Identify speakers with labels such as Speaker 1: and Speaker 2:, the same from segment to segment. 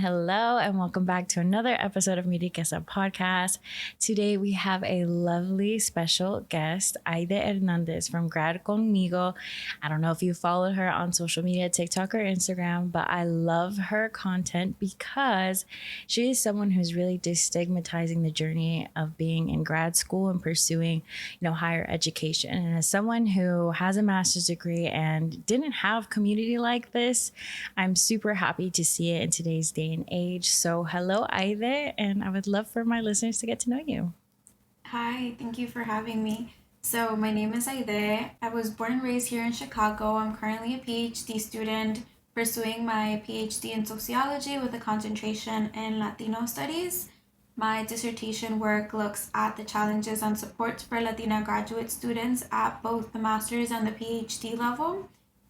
Speaker 1: hello, and welcome back to another episode of Riqueza podcast. Today we have a lovely special guest, Aide Hernandez from Gradconmigo. I don't know if you followed her on social media, TikTok or Instagram, but I love her content because she is someone who's really destigmatizing the journey of being in grad school and pursuing, higher education. And as someone who has a master's degree and didn't have community like this, I'm super happy to see it in today's day and age. So hello, Aide, and I would love for my listeners to get to know you.
Speaker 2: Hi, thank you for having me. So, my name is Aide. I was born and raised here in Chicago. I'm currently a PhD student pursuing my PhD in sociology with a concentration in Latino studies. My dissertation work looks at the challenges and supports for Latina graduate students at both the master's and the PhD level.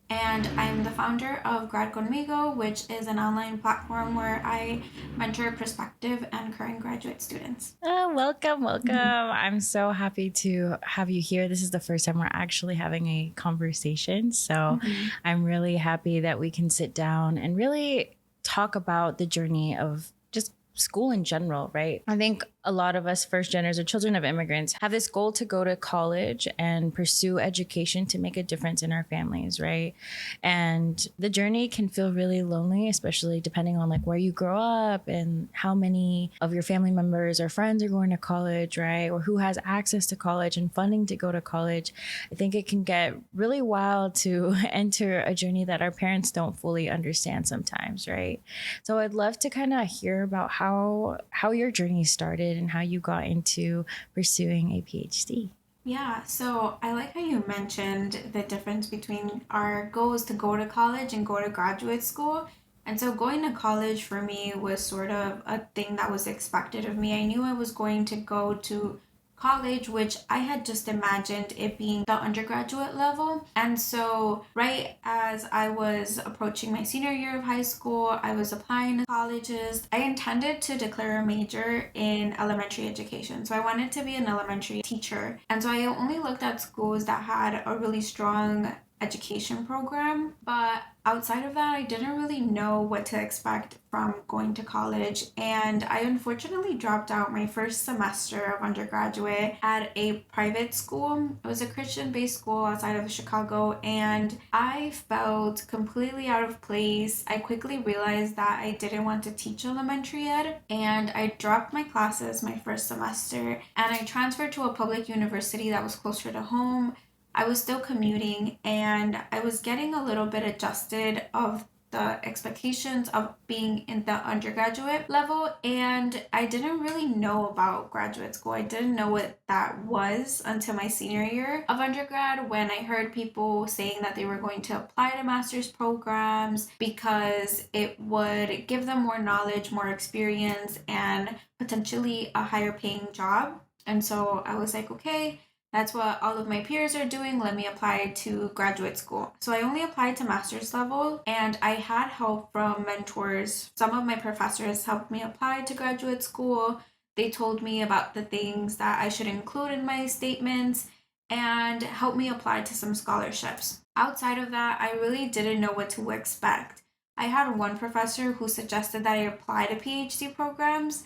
Speaker 2: And I'm the founder of Gradconmigo, which is an online platform where I mentor prospective and current graduate students.
Speaker 1: Oh, welcome. I'm so happy to have you here. This is the first time we're actually having a conversation. So I'm really happy that we can sit down and really talk about the journey of just school in general, right? I think a lot of us first-geners or children of immigrants have this goal to go to college and pursue education to make a difference in our families, right? And the journey can feel really lonely, especially depending on like where you grow up and how many of your family members or friends are going to college, right? Or who has access to college and funding to go to college. I think it can get really wild to enter a journey that our parents don't fully understand sometimes, right? So I'd love to kind of hear about how your journey started and how you got into pursuing a PhD.
Speaker 2: Yeah, so I like how you mentioned the difference between our goals to go to college and go to graduate school. And so going to college for me was sort of a thing that was expected of me. I knew I was going to go to college, which I had just imagined it being the undergraduate level. And so, right as I was approaching my senior year of high school, I was applying to colleges. I intended to declare a major in elementary education. So, I wanted to be an elementary teacher. And so, I only looked at schools that had a really strong education program, but outside of that, I didn't really know what to expect from going to college. And I unfortunately dropped out my first semester of undergraduate at a private school. It was a Christian based school outside of Chicago, and I felt completely out of place. I quickly realized that I didn't want to teach elementary ed, and I dropped my classes my first semester and I transferred to a public university that was closer to home. I was still commuting and I was getting a little bit adjusted of the expectations of being in the undergraduate level, and I didn't really know about graduate school. I didn't know what that was until my senior year of undergrad, when I heard people saying that they were going to apply to master's programs because it would give them more knowledge, more experience, and potentially a higher paying job. And so I was like, okay, that's what all of my peers are doing. Let me apply to graduate school. So I only applied to master's level, and I had help from mentors. Some of my professors helped me apply to graduate school. They told me about the things that I should include in my statements and helped me apply to some scholarships. Outside of that, I really didn't know what to expect. I had one professor who suggested that I apply to PhD programs,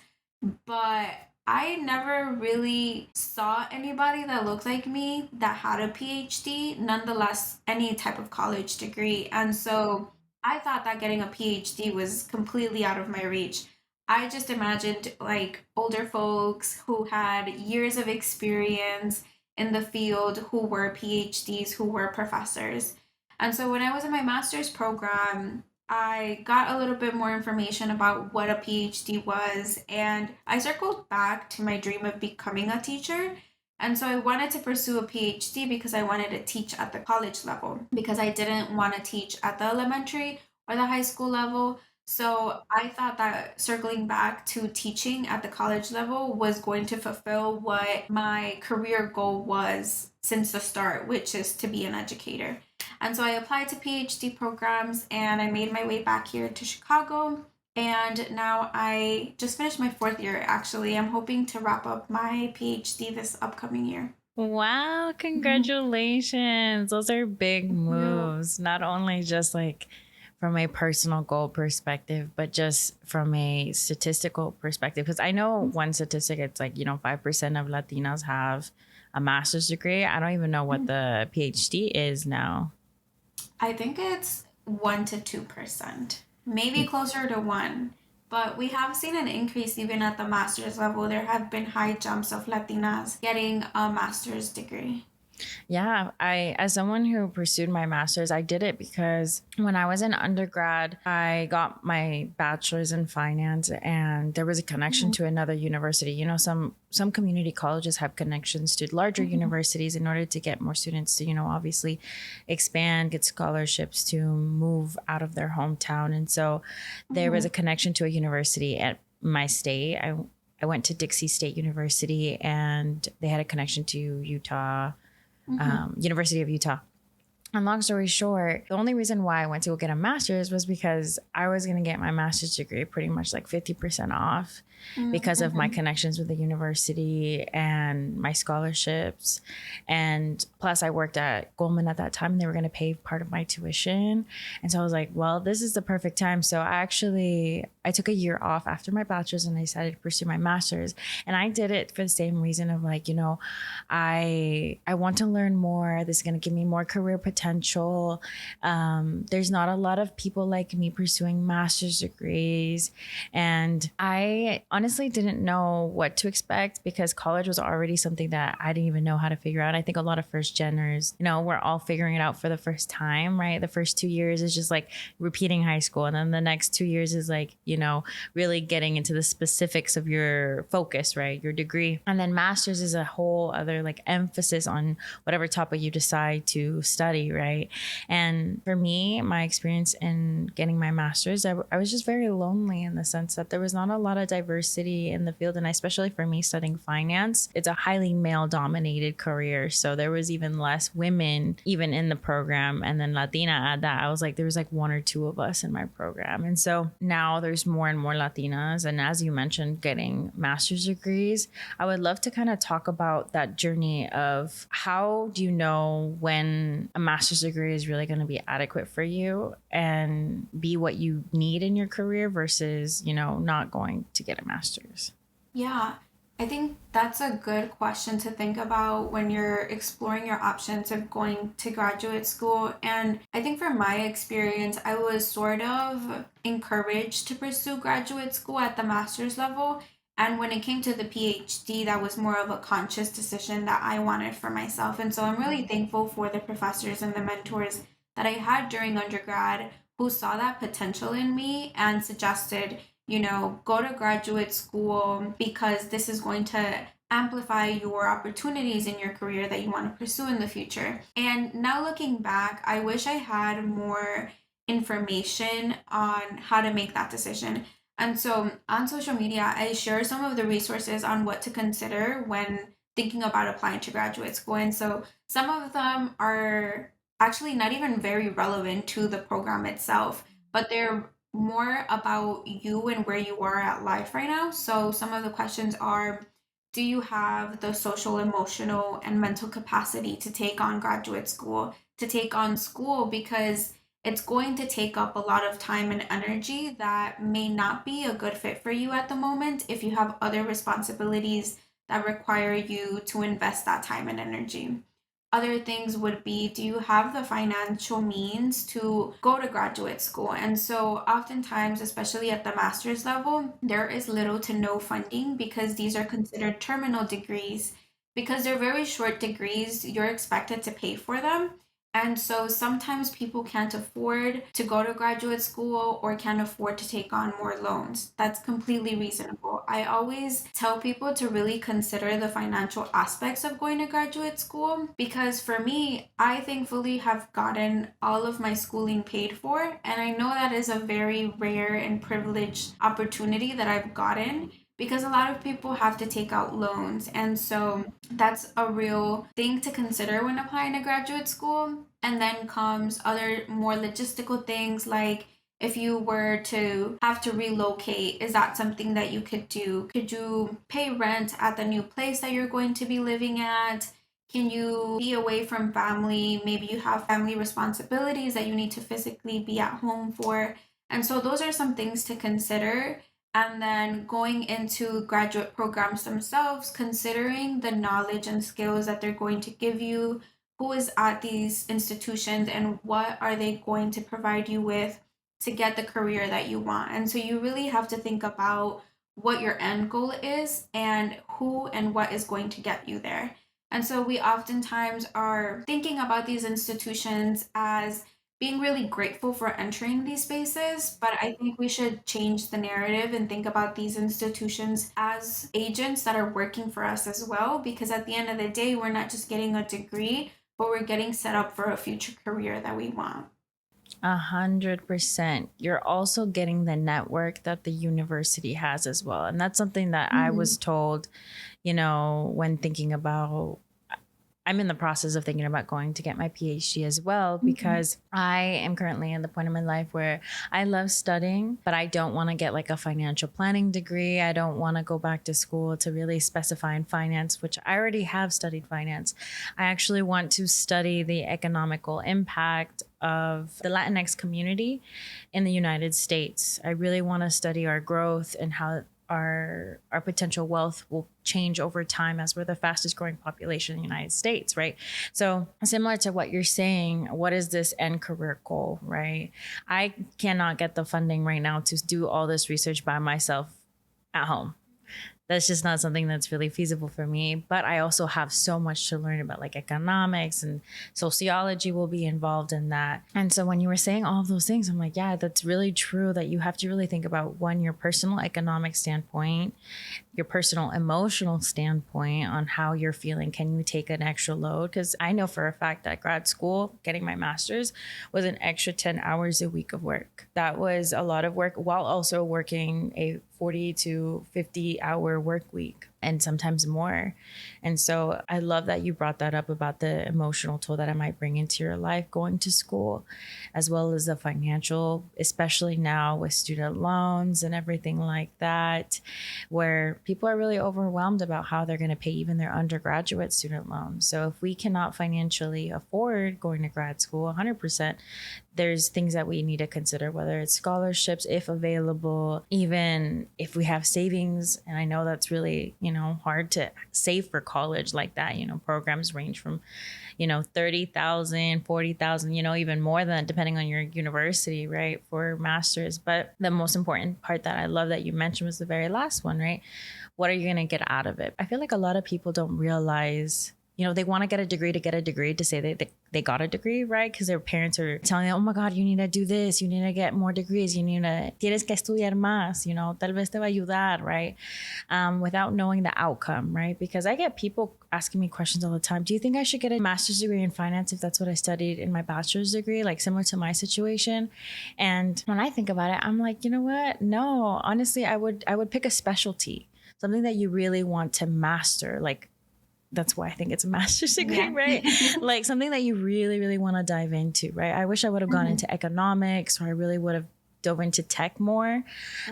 Speaker 2: but I never really saw anybody that looked like me that had a PhD, nonetheless, any type of college degree. And so I thought that getting a PhD was completely out of my reach. I just imagined like older folks who had years of experience in the field, who were PhDs, who were professors. And so when I was in my master's program, I got a little bit more information about what a PhD was, and I circled back to my dream of becoming a teacher. And so I wanted to pursue a PhD because I wanted to teach at the college level, because I didn't want to teach at the elementary or the high school level. So I thought that circling back to teaching at the college level was going to fulfill what my career goal was since the start, which is to be an educator. And so I applied to PhD programs and I made my way back here to Chicago. And now I just finished my fourth year, actually. I'm hoping to wrap up my PhD this upcoming year.
Speaker 1: Wow, congratulations. Those are big
Speaker 2: Yeah.
Speaker 1: moves. Not only just like from a personal goal perspective, but just from a statistical perspective. Because I know one statistic, it's like, 5% of Latinas have a master's degree. I don't even know what the PhD is now.
Speaker 2: I think it's 1 to 2%, maybe closer to one. But we have seen an increase even at the master's level. There have been high jumps of Latinas getting a master's degree.
Speaker 1: Yeah, as someone who pursued my master's, I did it because when I was in undergrad, I got my bachelor's in finance, and there was a connection to another university. Some community colleges have connections to larger universities in order to get more students to, obviously expand, get scholarships to move out of their hometown. And so there was a connection to a university at my state. I went to Dixie State University, and they had a connection to Utah, University of Utah. And long story short, the only reason why I went to go get a master's was because I was going to get my master's degree pretty much like 50% off because of my connections with the university and my scholarships. And plus, I worked at Goldman at that time, and they were going to pay part of my tuition. And so I was like, well, this is the perfect time. So I took a year off after my bachelor's, and I decided to pursue my master's. And I did it for the same reason of like, I want to learn more. This is going to give me more career potential. There's not a lot of people like me pursuing master's degrees. And I honestly didn't know what to expect because college was already something that I didn't even know how to figure out. I think a lot of first-geners, we're all figuring it out for the first time, right? The first 2 years is just like repeating high school. And then the next 2 years is like, really getting into the specifics of your focus, right? Your degree. And then master's is a whole other like emphasis on whatever topic you decide to study, right? And for me, my experience in getting my master's, I was just very lonely in the sense that there was not a lot of diversity in the field. And especially for me studying finance, it's a highly male dominated career. So there was even less women even in the program. And then Latina at that, I was like, there was like one or two of us in my program. And so now there's more and more Latinas. And as you mentioned, getting master's degrees, I would love to kind of talk about that journey of how do you know when a master's degree is really going to be adequate for you and be what you need in your career versus, not going to get a master's.
Speaker 2: Yeah, I think that's a good question to think about when you're exploring your options of going to graduate school. And I think from my experience, I was sort of encouraged to pursue graduate school at the master's level. And when it came to the PhD, that was more of a conscious decision that I wanted for myself. And so I'm really thankful for the professors and the mentors that I had during undergrad who saw that potential in me and suggested, go to graduate school because this is going to amplify your opportunities in your career that you want to pursue in the future. And now looking back, I wish I had more information on how to make that decision. And so on social media, I share some of the resources on what to consider when thinking about applying to graduate school. And so some of them are actually not even very relevant to the program itself, but they're more about you and where you are at life right now. So some of the questions are, do you have the social, emotional, and mental capacity to take on graduate school, to take on school? Because it's going to take up a lot of time and energy that may not be a good fit for you at the moment if you have other responsibilities that require you to invest that time and energy. Other things would be, do you have the financial means to go to graduate school? And so oftentimes, especially at the master's level, there is little to no funding because these are considered terminal degrees. Because they're very short degrees, you're expected to pay for them. And so sometimes people can't afford to go to graduate school or can't afford to take on more loans. That's completely reasonable. I always tell people to really consider the financial aspects of going to graduate school because for me, I thankfully have gotten all of my schooling paid for. And I know that is a very rare and privileged opportunity that I've gotten because a lot of people have to take out loans. And so that's a real thing to consider when applying to graduate school. And then comes other more logistical things like if you were to have to relocate, is that something that you could do? Could you pay rent at the new place that you're going to be living at? Can you be away from family? Maybe you have family responsibilities that you need to physically be at home for. And so those are some things to consider. And then going into graduate programs themselves, considering the knowledge and skills that they're going to give you, who is at these institutions, and what are they going to provide you with to get the career that you want. And so you really have to think about what your end goal is and who and what is going to get you there. And so we oftentimes are thinking about these institutions as being really grateful for entering these spaces, but I think we should change the narrative and think about these institutions as agents that are working for us as well, because at the end of the day, we're not just getting a degree, but we're getting set up for a future career that we want.
Speaker 1: 100%. You're also getting the network that the university has as well. And that's something that I was told, when thinking about, I'm in the process of thinking about going to get my PhD as well, because I am currently in the point in my life where I love studying, but I don't want to get like a financial planning degree. I don't want to go back to school to really specify in finance, which I already have studied finance. I actually want to study the economical impact of the Latinx community in the United States. I really want to study our growth and how our potential wealth will change over time, as we're the fastest growing population in the United States, right? So similar to what you're saying, what is this end career goal, right? I cannot get the funding right now to do all this research by myself at home. That's just not something that's really feasible for me. But I also have so much to learn about, like economics, and sociology will be involved in that. And so when you were saying all of those things, I'm like, yeah, that's really true, that you have to really think about, one, your personal economic standpoint, your personal emotional standpoint on how you're feeling. Can you take an extra load? Because I know for a fact that grad school, getting my master's, was an extra 10 hours a week of work. That was a lot of work, while also working a 40 to 50 hour work week, and sometimes more. And so I love that you brought that up about the emotional toll that it might bring into your life going to school, as well as the financial, especially now with student loans and everything like that, where people are really overwhelmed about how they're going to pay even their undergraduate student loans. So if we cannot financially afford going to grad school 100%, there's things that we need to consider, whether it's scholarships, if available, even if we have savings. And I know that's really, hard to save for college like that. Programs range from, 30,000, 40,000, even more than that, depending on your university, right, for masters. But the most important part that I love that you mentioned was the very last one, right? What are you going to get out of it? I feel like a lot of people don't realize, they want to get a degree to say they got a degree, right? Because their parents are telling them, oh my God, you need to do this. You need to get more degrees. Tienes que estudiar más, tal vez te va a ayudar, right? Without knowing the outcome, right? Because I get people asking me questions all the time. Do you think I should get a master's degree in finance if that's what I studied in my bachelor's degree, like similar to my situation? And when I think about it, I'm like, you know what? No, honestly, I would pick a specialty, something that you really want to master, like, that's why I think it's a master's degree, right? Like something that you really, really want to dive into, right? I wish I would have gone into economics, or I really would have dove into tech more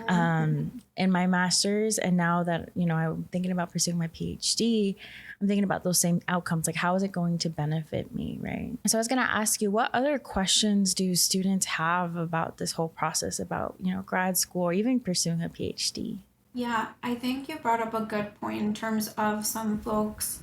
Speaker 1: in my master's. And now that, I'm thinking about pursuing my PhD, I'm thinking about those same outcomes. Like, how is it going to benefit me, right? So I was going to ask you, what other questions do students have about this whole process, about, grad school, or even pursuing a PhD?
Speaker 2: Yeah, I think you brought up a good point in terms of some folks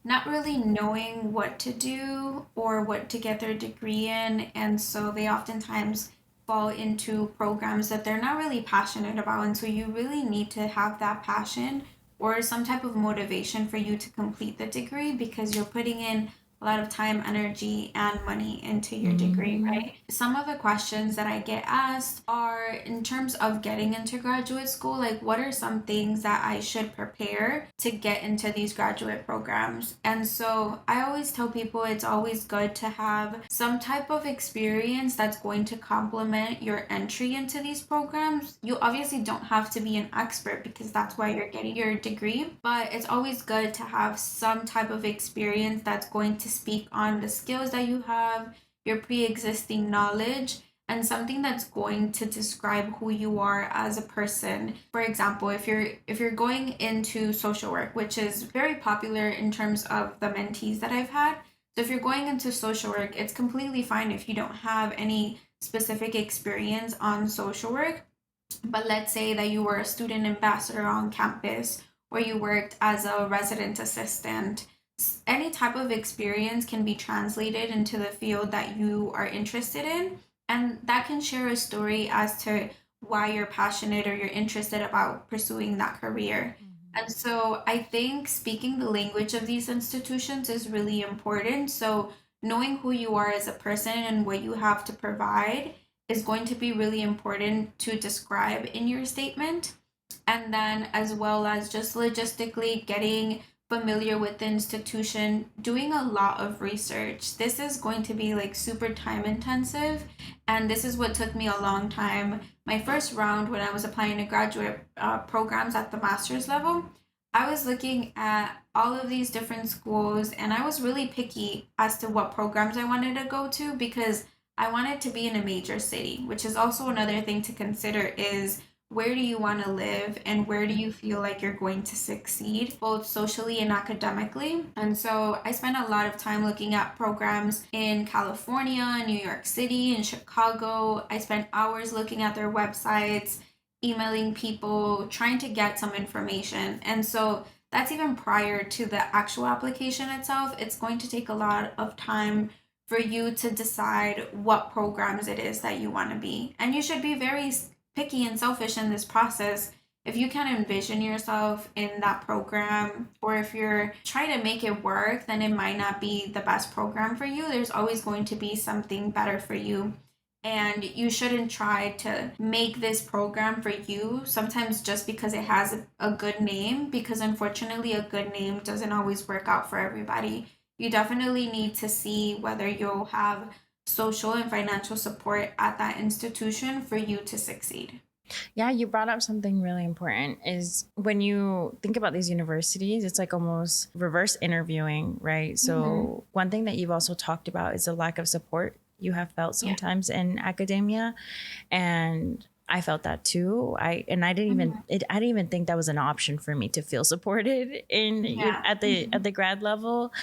Speaker 2: not really knowing what to do or what to get their degree in. And so they oftentimes fall into programs that they're not really passionate about. And so you really need to have that passion or some type of motivation for you to complete the degree, because you're putting in a lot of time, energy, and money into your degree, right? Some of the questions that I get asked are in terms of getting into graduate school, like what are some things that I should prepare to get into these graduate programs? And so I always tell people it's always good to have some type of experience that's going to complement your entry into these programs. You obviously don't have to be an expert, because that's why you're getting your degree, but it's always good to have some type of experience that's going to speak on the skills that you have, your pre-existing knowledge, and something that's going to describe who you are as a person. For example, if you're going into social work, which is very popular in terms of the mentees that I've had. So if you're going into social work, it's completely fine if you don't have any specific experience on social work. But let's say that you were a student ambassador on campus or you worked as a resident assistant. Any type of experience can be translated into the field that you are interested in, and that can share a story as to why you're passionate or you're interested about pursuing that career. And so I think speaking the language of these institutions is really important. So knowing who you are as a person and what you have to provide is going to be really important to describe in your statement. And then, as well as just logistically getting familiar with the institution, doing a lot of research. This is going to be like super time intensive. And this is what took me a long time. My first round, when I was applying to graduate programs at the master's level, I was looking at all of these different schools and I was really picky as to what programs I wanted to go to because I wanted to be in a major city, which is also another thing to consider is where do you want to live and where do you feel like you're going to succeed both socially and academically. And so I spent a lot of time looking at programs in California, New York City, and Chicago. I spent hours looking at their websites, emailing people, trying to get some information. And so that's even prior to the actual application itself. It's going to take a lot of time for you to decide what programs it is that you want to be. And you should be very picky and selfish in this process. If you can envision yourself in that program, or if you're trying to make it work, then it might not be the best program for you. There's always going to be something better for you. And you shouldn't try to make this program for you sometimes just because it has a good name, because unfortunately, a good name doesn't always work out for everybody. You definitely need to see whether you'll have social and financial support at that institution for you to succeed.
Speaker 1: Yeah, you brought up something really important is when you think about these universities, it's like almost reverse interviewing, right? So one thing that you've also talked about is the lack of support you have felt sometimes in academia. And I felt that too. I didn't even think that was an option for me to feel supported in at the grad level,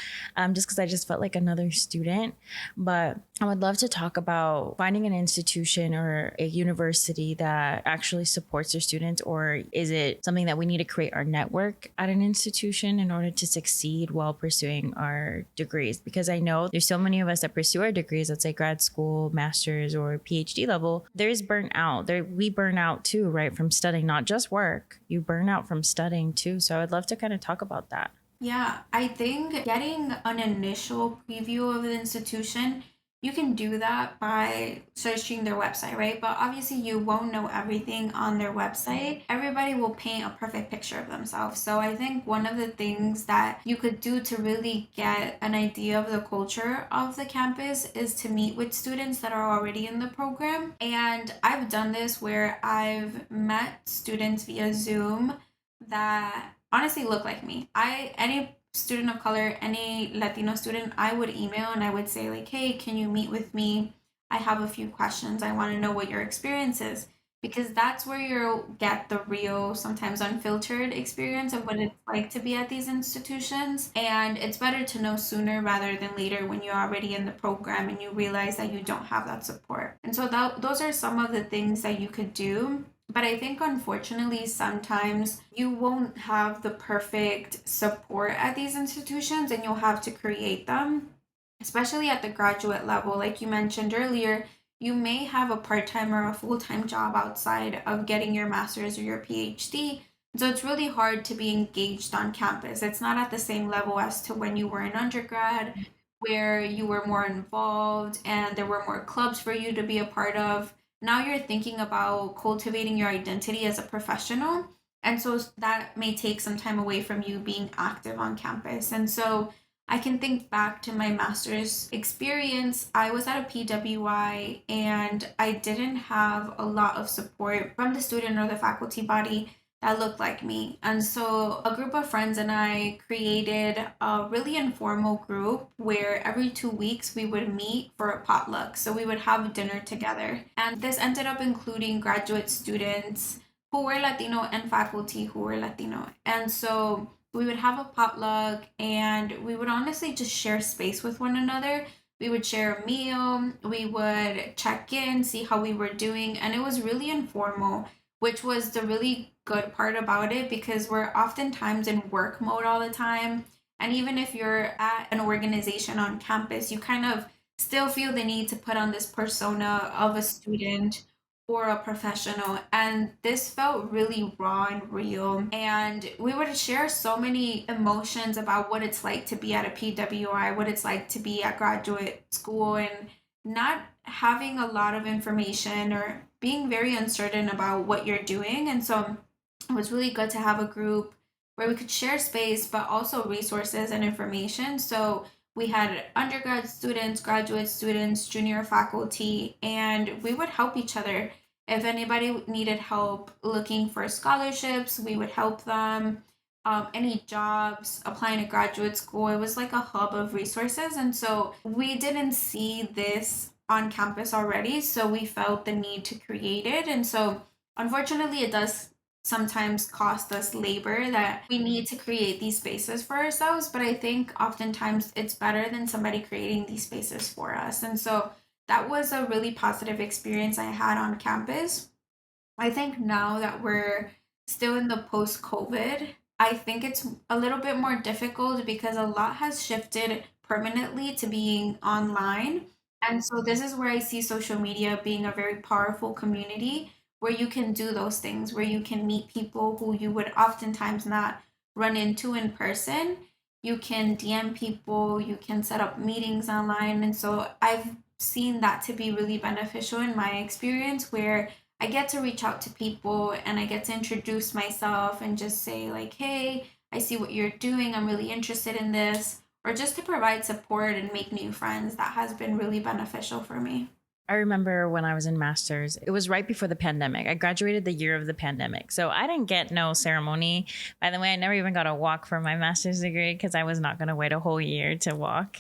Speaker 1: just because I just felt like another student. But I would love to talk about finding an institution or a university that actually supports their students, or is it something that we need to create our network at an institution in order to succeed while pursuing our degrees? Because I know there's so many of us that pursue our degrees, let's say grad school, master's, or PhD level. There's burnout. We burn out too, right? From studying, not just work. You burn out from studying too. So I would love to kind of talk about that.
Speaker 2: Yeah, I think getting an initial preview of the institution, you can do that by searching their website, right? But obviously, you won't know everything on their website. Everybody will paint a perfect picture of themselves. So I think one of the things that you could do to really get an idea of the culture of the campus is to meet with students that are already in the program. And I've done this where I've met students via Zoom that honestly look like me. Any student of color, any Latino student, I would email and I would say like, "Hey, can you meet with me? I have a few questions. I want to know what your experience is." Because that's where you'll get the real, sometimes unfiltered experience of what it's like to be at these institutions. And it's better to know sooner rather than later when you're already in the program and you realize that you don't have that support. And so those are some of the things that you could do. But I think unfortunately, sometimes you won't have the perfect support at these institutions and you'll have to create them, especially at the graduate level. Like you mentioned earlier, you may have a part time or a full time job outside of getting your master's or your PhD. So it's really hard to be engaged on campus. It's not at the same level as to when you were in undergrad, where you were more involved and there were more clubs for you to be a part of. Now you're thinking about cultivating your identity as a professional. And so that may take some time away from you being active on campus. And so I can think back to my master's experience. I was at a PWI and I didn't have a lot of support from the student or the faculty body that looked like me. And so a group of friends and I created a really informal group where every 2 weeks we would meet for a potluck. So we would have dinner together. And this ended up including graduate students who were Latino and faculty who were Latino. And so we would have a potluck and we would honestly just share space with one another. We would share a meal, we would check in, see how we were doing, and it was really informal, which was the really good part about it because we're oftentimes in work mode all the time. And even if you're at an organization on campus, you kind of still feel the need to put on this persona of a student or a professional. And this felt really raw and real. And we would share so many emotions about what it's like to be at a PWI, what it's like to be at graduate school, and not having a lot of information or being very uncertain about what you're doing. And so it was really good to have a group where we could share space, but also resources and information. So we had undergrad students, graduate students, junior faculty, and we would help each other. If anybody needed help looking for scholarships, we would help them. Any jobs, applying to graduate school, it was like a hub of resources. And so we didn't see this on campus already, so we felt the need to create it. And so unfortunately, it does sometimes cost us labor that we need to create these spaces for ourselves, but I think oftentimes it's better than somebody creating these spaces for us. And so that was a really positive experience I had on campus. I think now that we're still in the post COVID, I think it's a little bit more difficult because a lot has shifted permanently to being online. And so this is where I see social media being a very powerful community where you can do those things, where you can meet people who you would oftentimes not run into in person. You can DM people, you can set up meetings online. And so I've seen that to be really beneficial in my experience where I get to reach out to people and I get to introduce myself and just say, like, hey, I see what you're doing. I'm really interested in this. Or just to provide support and make new friends. That has been really beneficial for me.
Speaker 1: I remember when I was in master's, it was right before the pandemic. I graduated the year of the pandemic. So I didn't get no ceremony. By the way, I never even got a walk for my master's degree because I was not going to wait a whole year to walk.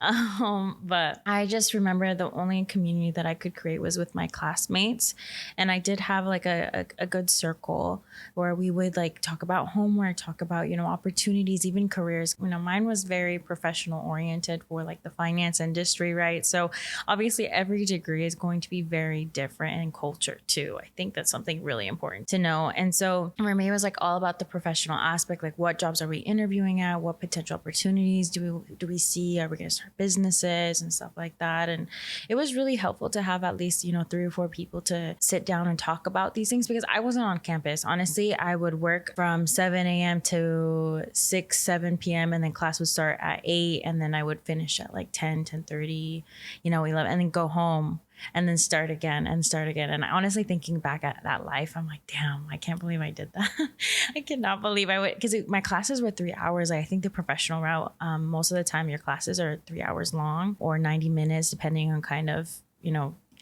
Speaker 1: But I just remember the only community that I could create was with my classmates. And I did have like a good circle where we would like talk about homework, talk about, opportunities, even careers. Mine was very professional oriented for like the finance industry, right? So obviously every degree is going to be very different in culture too. I think that's something really important to know. And so for me, it was like all about the professional aspect, like what jobs are we interviewing at? What potential opportunities do we see? Are we going to start businesses and stuff like that? And it was really helpful to have at least, 3 or 4 people to sit down and talk about these things because I wasn't on campus. Honestly, I would work from 7 a.m. to 6, 7 p.m. and then class would start at 8 and then I would finish at like 10, 10:30, 11 and then go home and then start again. And honestly, thinking back at that life, I'm like, damn, I can't believe I did that. I cannot believe I would, because my classes were 3 hours. I think the professional route, most of the time your classes are 3 hours long or 90 minutes, depending on kind of,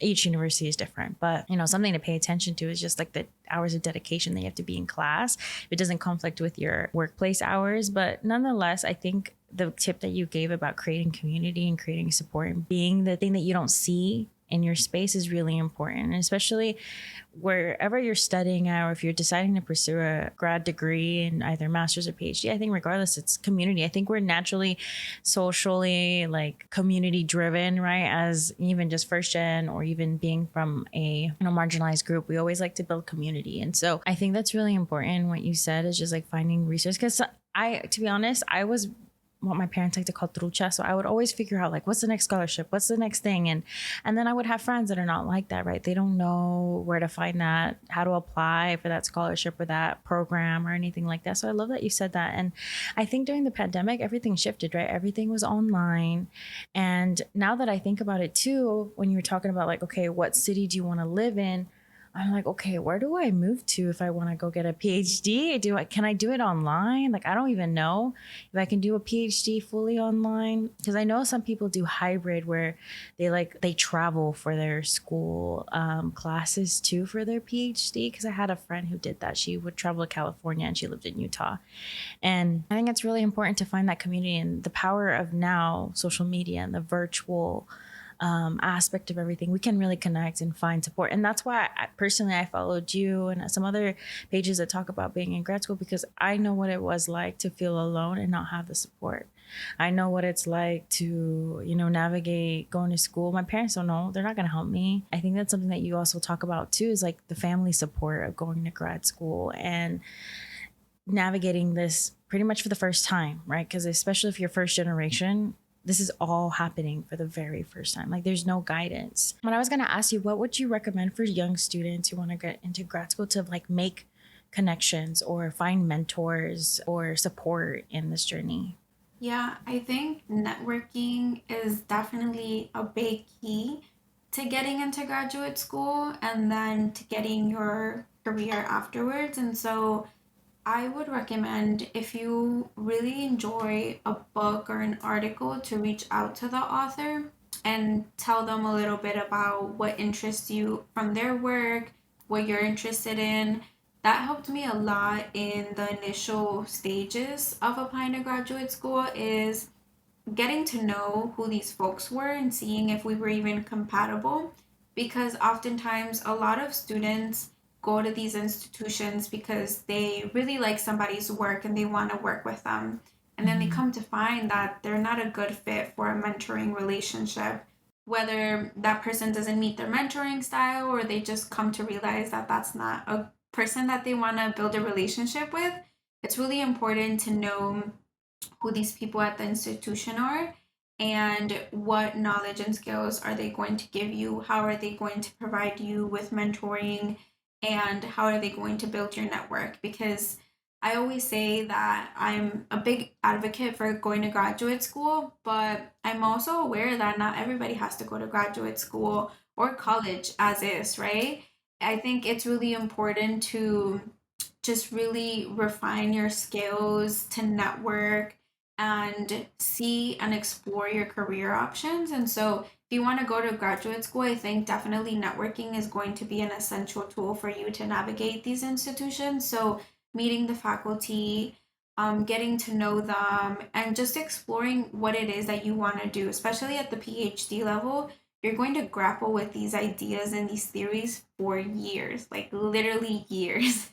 Speaker 1: each university is different, but something to pay attention to is just like the hours of dedication that you have to be in class. It doesn't conflict with your workplace hours, but nonetheless, I think the tip that you gave about creating community and creating support and being the thing that you don't see in your space is really important, and especially wherever you're studying at, or if you're deciding to pursue a grad degree in either master's or PhD, I think regardless, it's community. I think we're naturally socially like community driven, right? As even just first gen or even being from a marginalized group, we always like to build community. And so I think that's really important. What you said is just like finding resources, because to be honest, I was what my parents like to call trucha. So I would always figure out like, what's the next scholarship? What's the next thing? And then I would have friends that are not like that, right? They don't know where to find that, how to apply for that scholarship or that program or anything like that. So I love that you said that. And I think during the pandemic, everything shifted, right? Everything was online. And now that I think about it too, when you were talking about like, okay, what city do you want to live in? I'm like, okay, where do I move to if I want to go get a PhD? Can I do it online? Like, I don't even know if I can do a PhD fully online, because I know some people do hybrid where they travel for their school classes too for their PhD. Because I had a friend who did that. She would travel to California and she lived in Utah. And I think it's really important to find that community, and the power of now social media and the virtual aspect of everything. We can really connect and find support. And that's why I followed you and some other pages that talk about being in grad school, because I know what it was like to feel alone and not have the support. I know what it's like to, navigate going to school. My parents don't know. They're not going to help me. I think that's something that you also talk about too, is like the family support of going to grad school and navigating this pretty much for the first time, right? Because especially if you're first generation, this is all happening for the very first time. Like, there's no guidance. When I was going to ask you, what would you recommend for young students who want to get into grad school to like make connections or find mentors or support in this journey?
Speaker 2: Yeah, I think networking is definitely a big key to getting into graduate school and then to getting your career afterwards. And so I would recommend, if you really enjoy a book or an article, to reach out to the author and tell them a little bit about what interests you from their work, what you're interested in. That helped me a lot in the initial stages of applying to graduate school, is getting to know who these folks were and seeing if we were even compatible. Because oftentimes, a lot of students go to these institutions because they really like somebody's work and they want to work with them. And then they
Speaker 1: Mhm.
Speaker 2: come to find that they're not a good fit for a mentoring relationship. Whether that person doesn't meet their mentoring style, or they just come to realize that that's not a person that they want to build a relationship with, it's really important to know who these people at the institution are and what knowledge and skills are they going to give you, how are they going to provide you with mentoring, and how are they going to build your network. Because I always say that I'm a big advocate for going to graduate school, but I'm also aware that not everybody has to go to graduate school or college as is, right? I think it's really important to just really refine your skills, to network and see and explore your career options. And so, if you want to go to graduate school, I think definitely networking is going to be an essential tool for you to navigate these institutions. So, meeting the faculty, getting to know them, and just exploring what it is that you want to do, especially at the PhD level. You're going to grapple with these ideas and these theories for years, like literally years.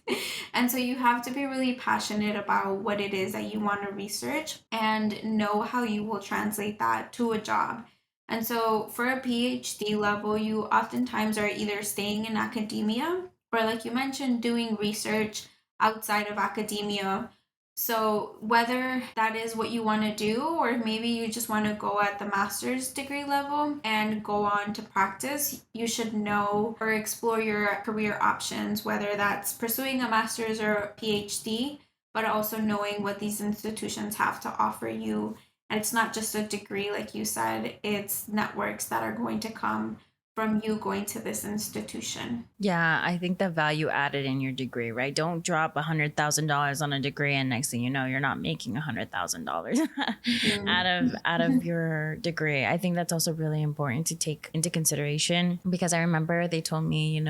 Speaker 2: And so you have to be really passionate about what it is that you want to research and know how you will translate that to a job. And so for a PhD level, you oftentimes are either staying in academia or, like you mentioned, doing research outside of academia. So, whether that is what you want to do, or maybe you just want to go at the master's degree level and go on to practice, you should know or explore your career options, whether that's pursuing a master's or a PhD, but also knowing what these institutions have to offer you. And it's not just a degree, like you said, it's networks that are going to come from you going to this institution.
Speaker 1: Yeah, I think the value added in your degree, right? Don't drop $100,000 on a degree, and next thing you know, you're not making $100,000
Speaker 2: Mhm.
Speaker 1: out of your degree. I think that's also really important to take into consideration, because I remember they told me,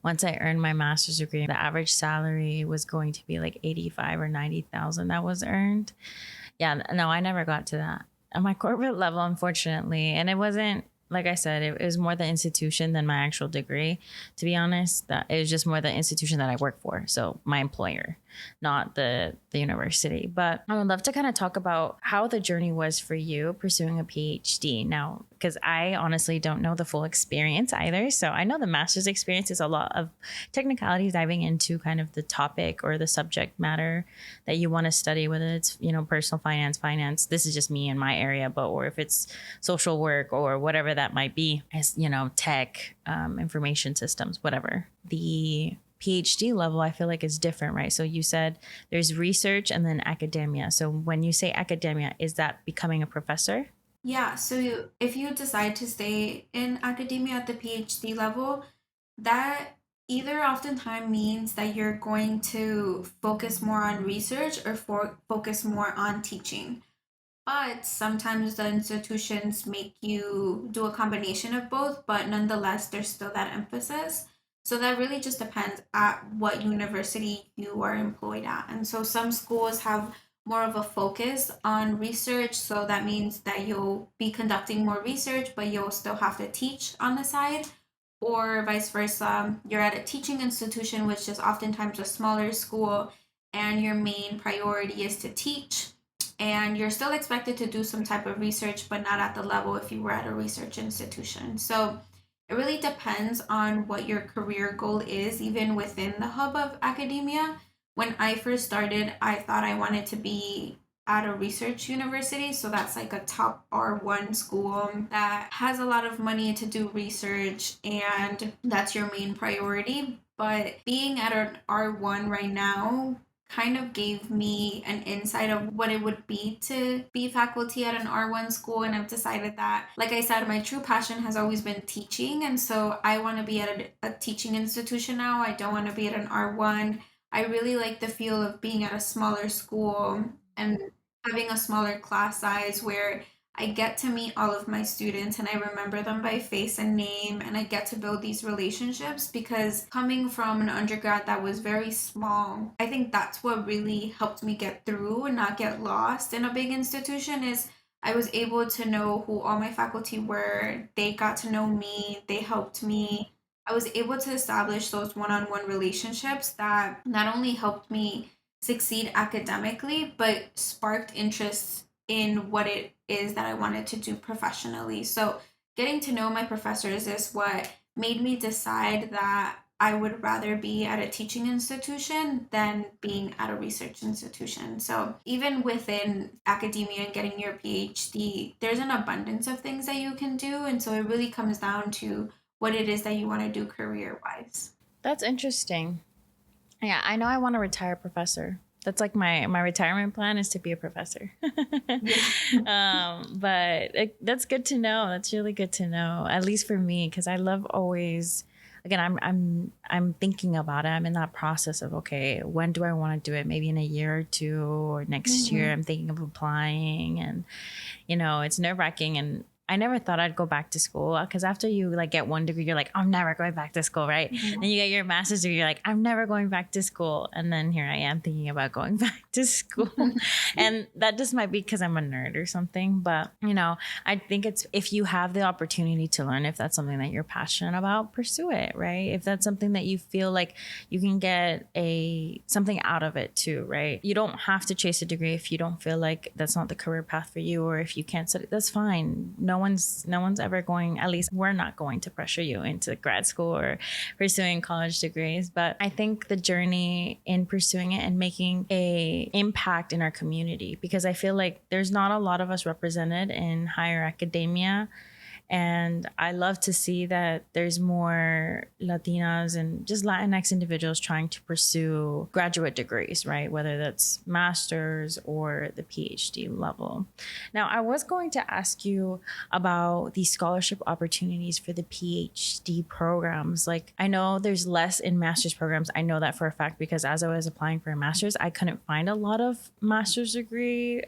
Speaker 1: once I earned my master's degree, the average salary was going to be like 85 or 90,000 that was earned. Yeah, no, I never got to that at my corporate level, unfortunately. And it wasn't, like I said, it was more the institution than my actual degree. To be honest, that it was just more the institution that I work for. So my employer, not the university. But I would love to kind of talk about how the journey was for you pursuing a PhD now, because I honestly don't know the full experience either. So I know the master's experience is a lot of technicalities diving into kind of the topic or the subject matter that you want to study, whether it's, personal finance. This is just me in my area, but, or if it's social work or whatever that might be, as, tech, information systems, whatever. The PhD level, I feel like is different, right? So you said there's research and then academia. So when you say academia, is that becoming a professor?
Speaker 2: Yeah, so if you decide to stay in academia at the PhD level, that either oftentimes means that you're going to focus more on research or focus more on teaching. But sometimes the institutions make you do a combination of both, but nonetheless, there's still that emphasis. So that really just depends at what university you are employed at. And so some schools have more of a focus on research. So that means that you'll be conducting more research, but you'll still have to teach on the side. Or vice versa, you're at a teaching institution, which is oftentimes a smaller school, and your main priority is to teach and you're still expected to do some type of research, but not at the level if you were at a research institution. So it really depends on what your career goal is, even within the hub of academia. When I first started, I thought I wanted to be at a research university. So that's like a top R1 school that has a lot of money to do research, and that's your main priority. But being at an R1 right now kind of gave me an insight of what it would be to be faculty at an R1 school. And I've decided that, like I said, my true passion has always been teaching. And so I want to be at a teaching institution now. I don't want to be at an R1. I really like the feel of being at a smaller school and having a smaller class size where I get to meet all of my students and I remember them by face and name, and I get to build these relationships because coming from an undergrad that was very small, I think that's what really helped me get through and not get lost in a big institution is I was able to know who all my faculty were. They got to know me, they helped me. I was able to establish those one-on-one relationships that not only helped me succeed academically, but sparked interest in what it is that I wanted to do professionally. So, getting to know my professors is what made me decide that I would rather be at a teaching institution than being at a research institution. So, even within academia and getting your PhD, there's an abundance of things that you can do. And so, it really comes down to what it is that you want to do career wise.
Speaker 1: That's interesting. Yeah, I know I want to retire professor. That's like my retirement plan is to be a professor. But that's good to know. That's really good to know, at least for me, because I love always. Again, I'm thinking about it. I'm in that process of okay, when do I want to do it? Maybe in a year or two, or next year. I'm thinking of applying, and it's nerve wracking. And I never thought I'd go back to school because after you like get one degree, you're like, I'm never going back to school, right? Then you get your master's degree, you're like, I'm never going back to school. And then here I am thinking about going back to school. And that just might be because I'm a nerd or something. But, I think it's if you have the opportunity to learn, if that's something that you're passionate about, pursue it, right? If that's something that you feel like you can get something out of it too, right? You don't have to chase a degree if you don't feel like that's not the career path for you, or if you can't study, that's fine. No one's ever going, at least we're not going to pressure you into grad school or pursuing college degrees. But I think the journey in pursuing it and making a impact in our community, because I feel like there's not a lot of us represented in higher academia. And I love to see that there's more Latinas and just Latinx individuals trying to pursue graduate degrees, right? Whether that's master's or the PhD level. Now, I was going to ask you about the scholarship opportunities for the PhD programs. Like, I know there's less in master's programs. I know that for a fact because as I was applying for a master's, I couldn't find a lot of master's degree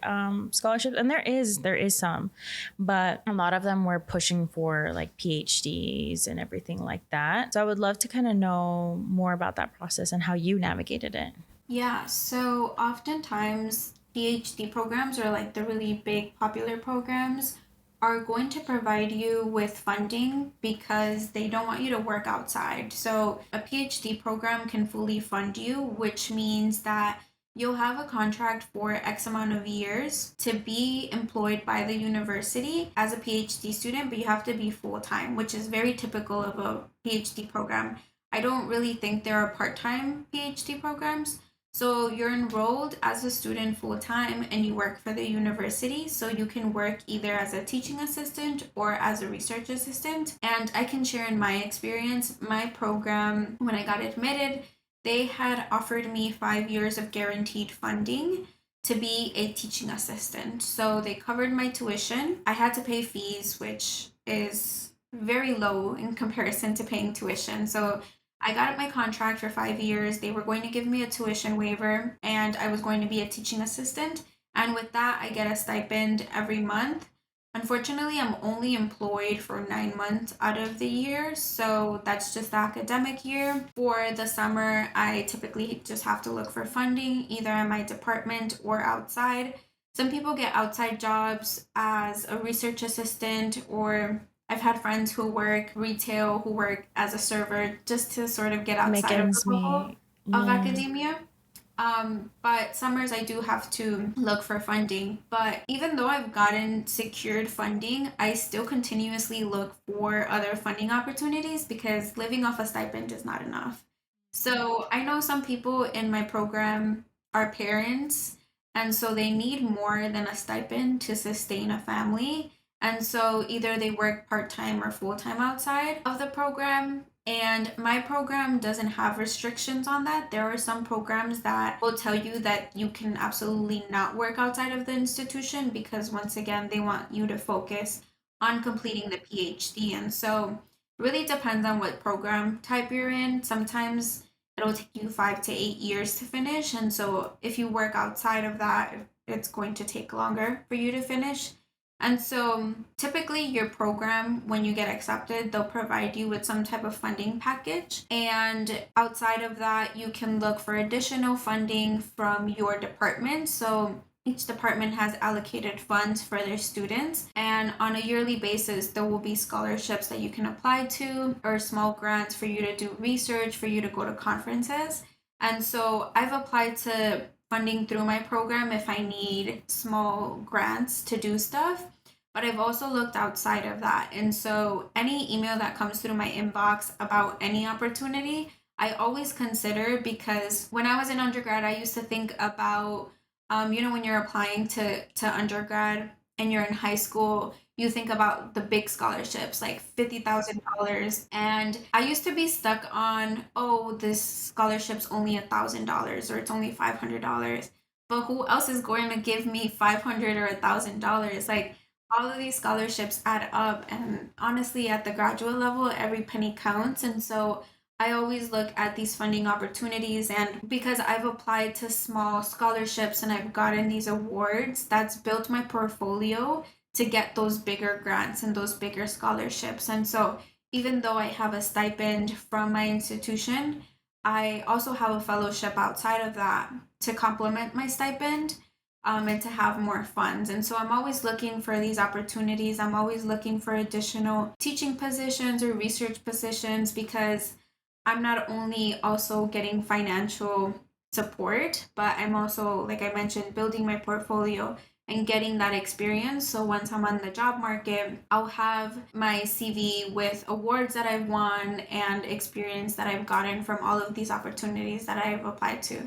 Speaker 1: scholarships. And there is some, but a lot of them were pushing for like PhDs and everything like that. So I would love to kind of know more about that process and how you navigated it.
Speaker 2: Yeah, so oftentimes PhD programs or like the really big popular programs are going to provide you with funding because they don't want you to work outside. So a PhD program can fully fund you, which means that you'll have a contract for X amount of years to be employed by the university as a PhD student, but you have to be full time, which is very typical of a PhD program. I don't really think there are part time PhD programs. So you're enrolled as a student full time and you work for the university. So you can work either as a teaching assistant or as a research assistant. And I can share in my experience, my program, when I got admitted, they had offered me 5 years of guaranteed funding to be a teaching assistant. So they covered my tuition. I had to pay fees, which is very low in comparison to paying tuition. So I got my contract for 5 years. They were going to give me a tuition waiver, and I was going to be a teaching assistant. And with that, I get a stipend every month. Unfortunately, I'm only employed for 9 months out of the year, so that's just the academic year. For the summer, I typically just have to look for funding either in my department or outside. Some people get outside jobs as a research assistant, or I've had friends who work retail, who work as a server just to sort of get
Speaker 1: Make
Speaker 2: outside of the
Speaker 1: ends
Speaker 2: bubble
Speaker 1: meet.
Speaker 2: of
Speaker 1: Yeah.
Speaker 2: academia. But summers I do have to look for funding. But even though I've gotten secured funding, I still continuously look for other funding opportunities because living off a stipend is not enough. So I know some people in my program are parents, and so they need more than a stipend to sustain a family. And so either they work part time or full time outside of the program. And my program doesn't have restrictions on that. There are some programs that will tell you that you can absolutely not work outside of the institution because, once again, they want you to focus on completing the PhD. And so it really depends on what program type you're in. Sometimes it'll take you 5 to 8 years to finish. And so if you work outside of that, it's going to take longer for you to finish. And so typically your program, when you get accepted, they'll provide you with some type of funding package. And outside of that, you can look for additional funding from your department. So each department has allocated funds for their students. And on a yearly basis, there will be scholarships that you can apply to or small grants for you to do research, for you to go to conferences. And so I've applied to funding through my program if I need small grants to do stuff. But I've also looked outside of that. And so any email that comes through my inbox about any opportunity, I always consider because when I was in undergrad, I used to think about, when you're applying to undergrad and you're in high school, you think about the big scholarships like $50,000. And I used to be stuck on, oh, this scholarship's only $1,000 or it's only $500. But who else is going to give me 500 or $1,000? Like, all of these scholarships add up. And honestly, at the graduate level, every penny counts. And so I always look at these funding opportunities. And because I've applied to small scholarships and I've gotten these awards, that's built my portfolio to get those bigger grants and those bigger scholarships. And so even though I have a stipend from my institution, I also have a fellowship outside of that to complement my stipend, and to have more funds. And so I'm always looking for these opportunities. I'm always looking for additional teaching positions or research positions because I'm not only also getting financial support, but I'm also, like I mentioned, building my portfolio and getting that experience. So once I'm on the job market, I'll have my CV with awards that I've won and experience that I've gotten from all of these opportunities that I've applied to.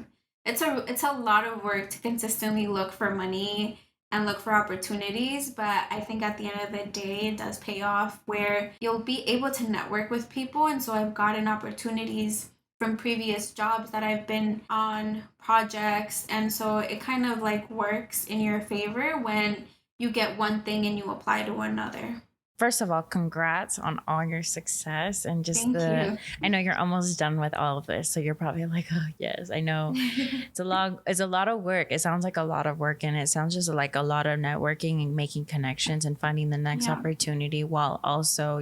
Speaker 2: It's a lot of work to consistently look for money and look for opportunities, but I think at the end of the day it does pay off where you'll be able to network with people. And so I've gotten opportunities from previous jobs that I've been on, projects, and so it kind of like works in your favor when you get one thing and you apply to another.
Speaker 1: First of all, congrats on all your success and just
Speaker 2: Thank you.
Speaker 1: I know you're almost done with all of this. So you're probably like, oh yes, I know. It's a lot of work. It sounds like a lot of work and it sounds just like a lot of networking and making connections and finding the next
Speaker 2: Yeah.
Speaker 1: opportunity while also,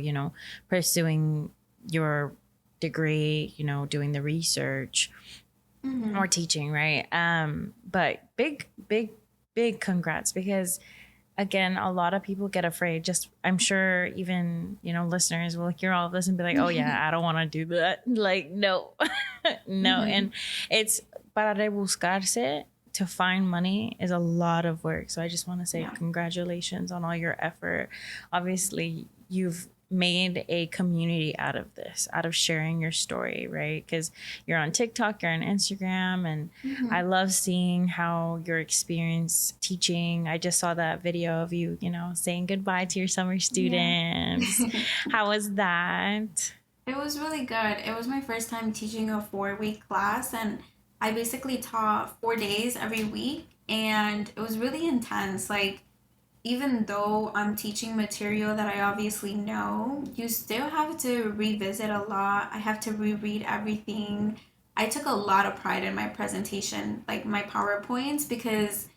Speaker 1: pursuing your degree, doing the research or
Speaker 2: Hmm.
Speaker 1: teaching, right? But big congrats because again, a lot of people get afraid. Just I'm sure even, listeners will hear all of this and be like, oh yeah, I don't want to do that. Like, no, no.
Speaker 2: Hmm.
Speaker 1: And it's para rebuscarse to find money is a lot of work. So I just want to say
Speaker 2: Yeah.
Speaker 1: congratulations on all your effort. Obviously, you've made a community out of this, out of sharing your story, right? Because you're on TikTok, you're on Instagram, and I
Speaker 2: Hmm.
Speaker 1: love seeing how your experience teaching. I just saw that video of you, saying goodbye to your summer
Speaker 2: Yeah.
Speaker 1: students. How was that?
Speaker 2: It was really good. It was my first time teaching a 4 week class, and I basically taught 4 days every week, and it was really intense. Like, even though I'm teaching material that I obviously know, you still have to revisit a lot. I have to reread everything. I took a lot of pride in my presentation, like my PowerPoints, because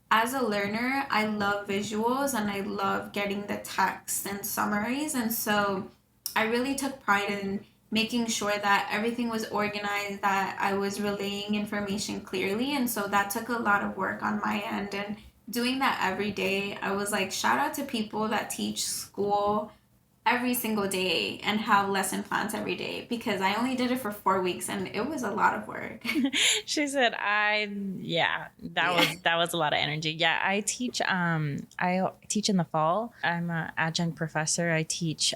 Speaker 2: as a learner, I love visuals and I love getting the text and summaries. And so I really took pride in making sure that everything was organized, that I was relaying information clearly. And so that took a lot of work on my end. And doing that every day, I was like, shout out to people that teach school every single day and have lesson plans every day because I only did it for 4 weeks and it was a lot of work.
Speaker 1: She said, yeah,
Speaker 2: Yeah.
Speaker 1: that was a lot of energy. Yeah, I teach in the fall. I'm an adjunct professor. I teach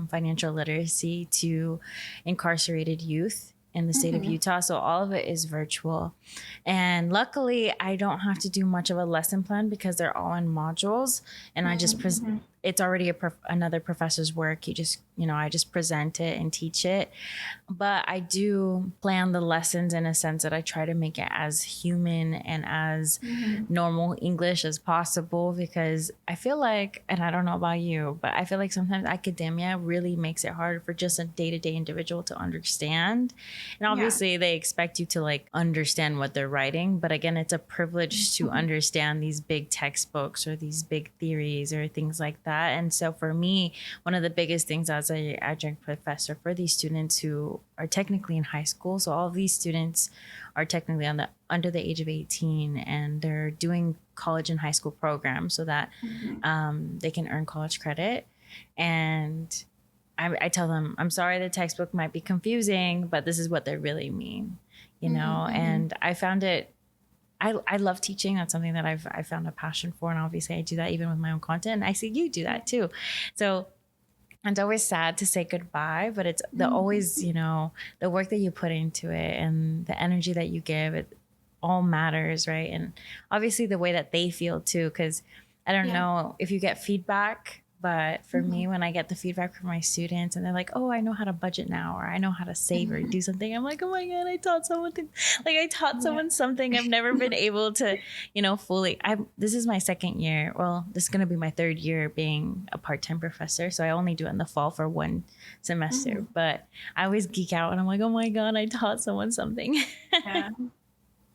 Speaker 1: financial literacy to incarcerated youth in the state of
Speaker 2: Mm-hmm.
Speaker 1: Utah. So all of it is virtual. And luckily, I don't have to do much of a lesson plan because they're all in modules and
Speaker 2: Mm-hmm.
Speaker 1: it's already another professor's work. I just present it and teach it. But I do plan the lessons in a sense that I try to make it as human and as
Speaker 2: Mm-hmm.
Speaker 1: normal English as possible because I feel like, and I don't know about you, but I feel like sometimes academia really makes it hard for just a day-to-day individual to understand. And
Speaker 2: Yeah.
Speaker 1: obviously they expect you to like understand what they're writing, but again, it's a privilege to
Speaker 2: Mm-hmm.
Speaker 1: understand these big textbooks or these big theories or things like that. And so for me, one of the biggest things as a adjunct professor for these students who are technically in high school, so all of these students are technically under the age of 18 and they're doing college and high school programs so that
Speaker 2: Mm-hmm.
Speaker 1: they can earn college credit. And I tell them, I'm sorry the textbook might be confusing, but this is what they really mean,
Speaker 2: Mm-hmm.
Speaker 1: and I found it I love teaching. That's something that I found a passion for. And obviously I do that even with my own content. And I see you do that too. So it's always sad to say goodbye, but it's the always,
Speaker 2: Mm-hmm.
Speaker 1: the work that you put into it and the energy that you give, it all matters, right? And obviously the way that they feel too, because I don't
Speaker 2: Yeah.
Speaker 1: know if you get feedback, but for
Speaker 2: Mm-hmm.
Speaker 1: me, when I get the feedback from my students and they're like, oh, I know how to budget now, or I know how to save or
Speaker 2: Mm-hmm.
Speaker 1: do something, I'm like, oh my God, I taught
Speaker 2: Yeah.
Speaker 1: someone something I've never been able to, fully. This is my second year. Well, this is going to be my third year being a part-time professor. So I only do it in the fall for one semester,
Speaker 2: Mm-hmm.
Speaker 1: but I always geek out and I'm like, oh my God, I taught someone something.
Speaker 2: Yeah.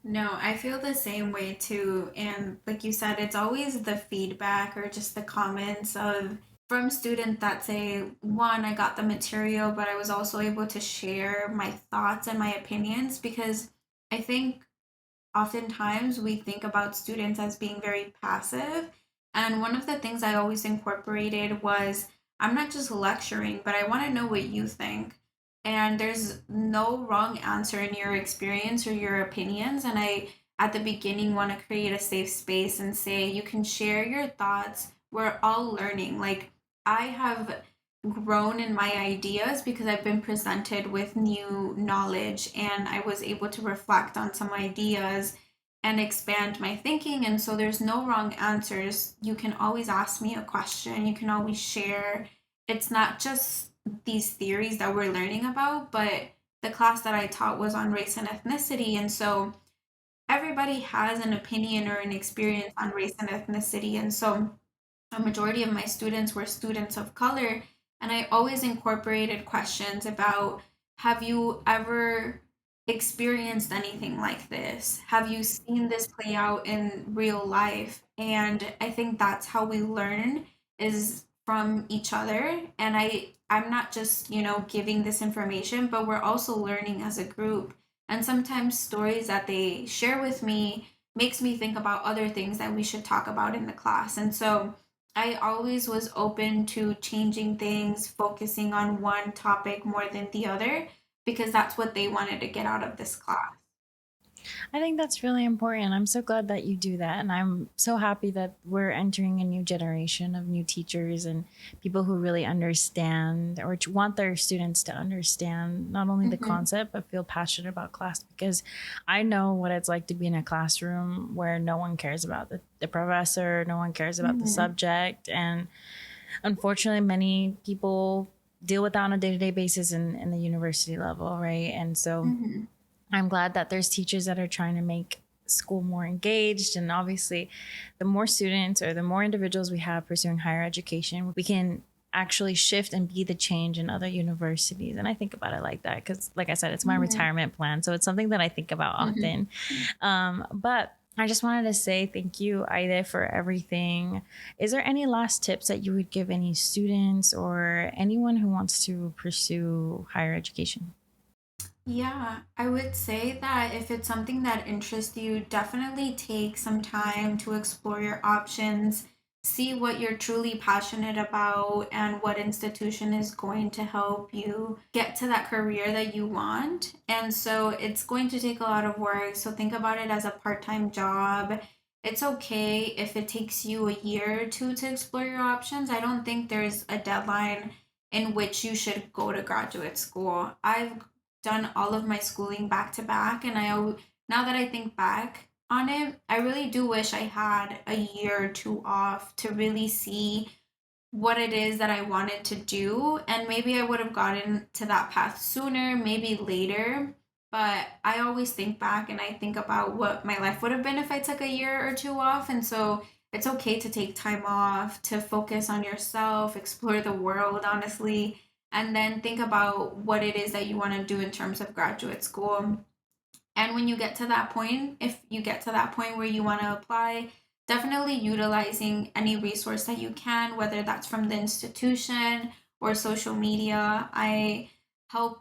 Speaker 2: No, I feel the same way too. And like you said, it's always the feedback or just the comments of from students that say, one, I got the material, but I was also able to share my thoughts and my opinions because I think oftentimes we think about students as being very passive. And one of the things I always incorporated was I'm not just lecturing, but I want to know what you think. And there's no wrong answer in your experience or your opinions. And I, at the beginning, want to create a safe space and say, you can share your thoughts. We're all learning. Like, I have grown in my ideas because I've been presented with new knowledge and I was able to reflect on some ideas and expand my thinking. And so there's no wrong answers. You can always ask me a question, you can always share. It's not just these theories that we're learning about, but the class that I taught was on race and ethnicity. And so everybody has an opinion or an experience on race and ethnicity. And so a majority of my students were students of color, and I always incorporated questions about have you ever experienced anything like this? Have you seen this play out in real life? And I think that's how we learn is from each other. And I'm not just, giving this information, but we're also learning as a group. And sometimes stories that they share with me makes me think about other things that we should talk about in the class. And so I always was open to changing things, focusing on one topic more than the other, because that's what they wanted to get out of this class.
Speaker 1: I think that's really important. I'm so glad that you do that. And I'm so happy that we're entering a new generation of new teachers and people who really understand or want their students to understand not only the
Speaker 2: Mm-hmm.
Speaker 1: concept, but feel passionate about class. Because I know what it's like to be in a classroom where no one cares about the professor, no one cares about the
Speaker 2: Mm-hmm.
Speaker 1: subject. And unfortunately, many people deal with that on a day to day basis in the university level, right? And so
Speaker 2: Mm-hmm.
Speaker 1: I'm glad that there's teachers that are trying to make school more engaged. And obviously, the more students or the more individuals we have pursuing higher education, we can actually shift and be the change in other universities. And I think about it like that because, like I said, it's my retirement plan. So it's something that I think about often. But I just wanted to say thank you, Aide, for everything. Is there any last tips that you would give any students or anyone who wants to pursue higher education?
Speaker 2: Yeah, I would say that if it's something that interests you, definitely take some time to explore your options, see what you're truly passionate about, and what institution is going to help you get to that career that you want. And so it's going to take a lot of work. So think about it as a part-time job. It's okay if it takes you a year or two to explore your options. I don't think there's a deadline in which you should go to graduate school. I've done all of my schooling back to back, and now that I think back on it, I really do wish I had a year or two off to really see what it is that I wanted to do, and maybe I would have gotten to that path sooner, maybe later. But I always think back and I think about what my life would have been if I took a year or two off. And so it's okay to take time off, to focus on yourself, explore the world, honestly, and then think about what it is that you want to do in terms of graduate school. And when you get to that point, if you get to that point where you want to apply, definitely utilizing any resource that you can, whether that's from the institution or social media. I help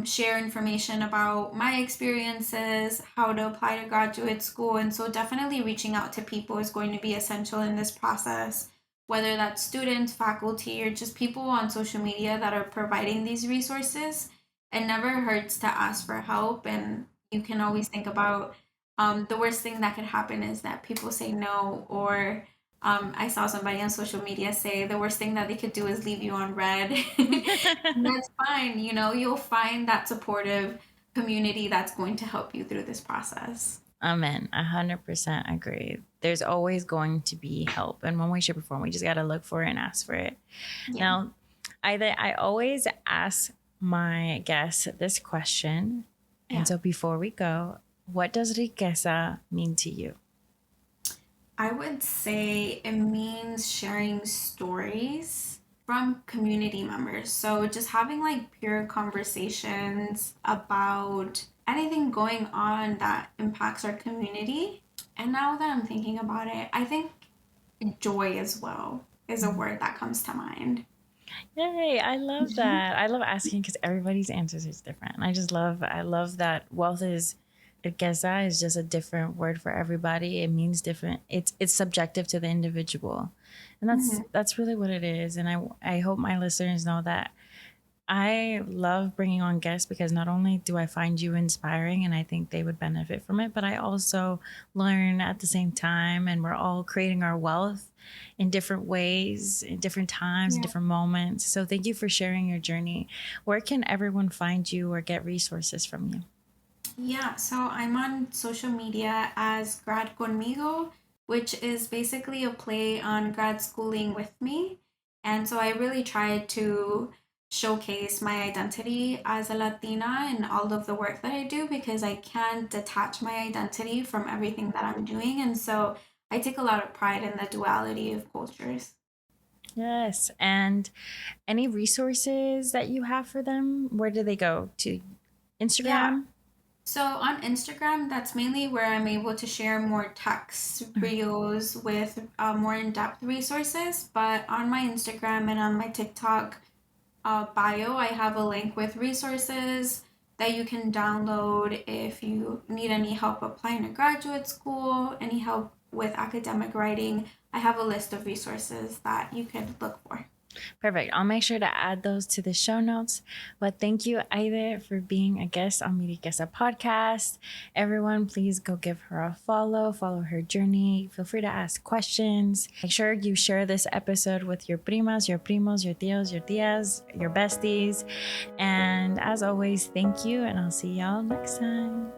Speaker 2: share information about my experiences, how to apply to graduate school. And so, definitely reaching out to people is going to be essential in this process, whether that's students, faculty, or just people on social media that are providing these resources. It never hurts to ask for help, and you can always think about the worst thing that could happen is that people say no, or I saw somebody on social media say the worst thing that they could do is leave you on red. And that's fine. You'll find that supportive community that's going to help you through this process.
Speaker 1: Amen. 100% agree. There's always going to be help in one way, shape, or form. We just got to look for it and ask for it.
Speaker 2: Yeah.
Speaker 1: Now, I always ask my guests this question.
Speaker 2: Yeah.
Speaker 1: And so before we go, what does riqueza mean to you?
Speaker 2: I would say it means sharing stories from community members. So just having like pure conversations about anything going on that impacts our community. And now that I'm thinking about it, I think joy as well is a word that comes to mind.
Speaker 1: Yay, I love that. I love asking because everybody's answers is different. And I love that wealth is, riqueza is just a different word for everybody. It means different. It's subjective to the individual. And that's really what it is. And I hope my listeners know that I love bringing on guests because not only do I find you inspiring and I think they would benefit from it, but I also learn at the same time, and we're all creating our wealth in different ways, in different times, in different moments. So thank you for sharing your journey. Where can everyone find you or get resources from you?
Speaker 2: Yeah, so I'm on social media as Gradconmigo, which is basically a play on grad schooling with me. And so I really try to showcase my identity as a Latina in all of the work that I do because I can't detach my identity from everything that I'm doing. And so I take a lot of pride in the duality of cultures.
Speaker 1: Yes. And any resources that you have for them? Where do they go? To
Speaker 2: Yeah,
Speaker 1: Instagram?
Speaker 2: so on Instagram, that's mainly where I'm able to share more text reels with more in-depth resources. But on my Instagram and on my TikTok bio, I have a link with resources that you can download if you need any help applying to graduate school, any help with academic writing. I have a list of resources that you could look for.
Speaker 1: Perfect. I'll make sure to add those to the show notes. But thank you, Aide, for being a guest on Mi Riqueza podcast. Everyone, please go give her a follow her journey. Feel free to ask questions. Make sure you share this episode with your primas, your primos, your tios, your tias, your besties. And as always, thank you, and I'll see y'all next time.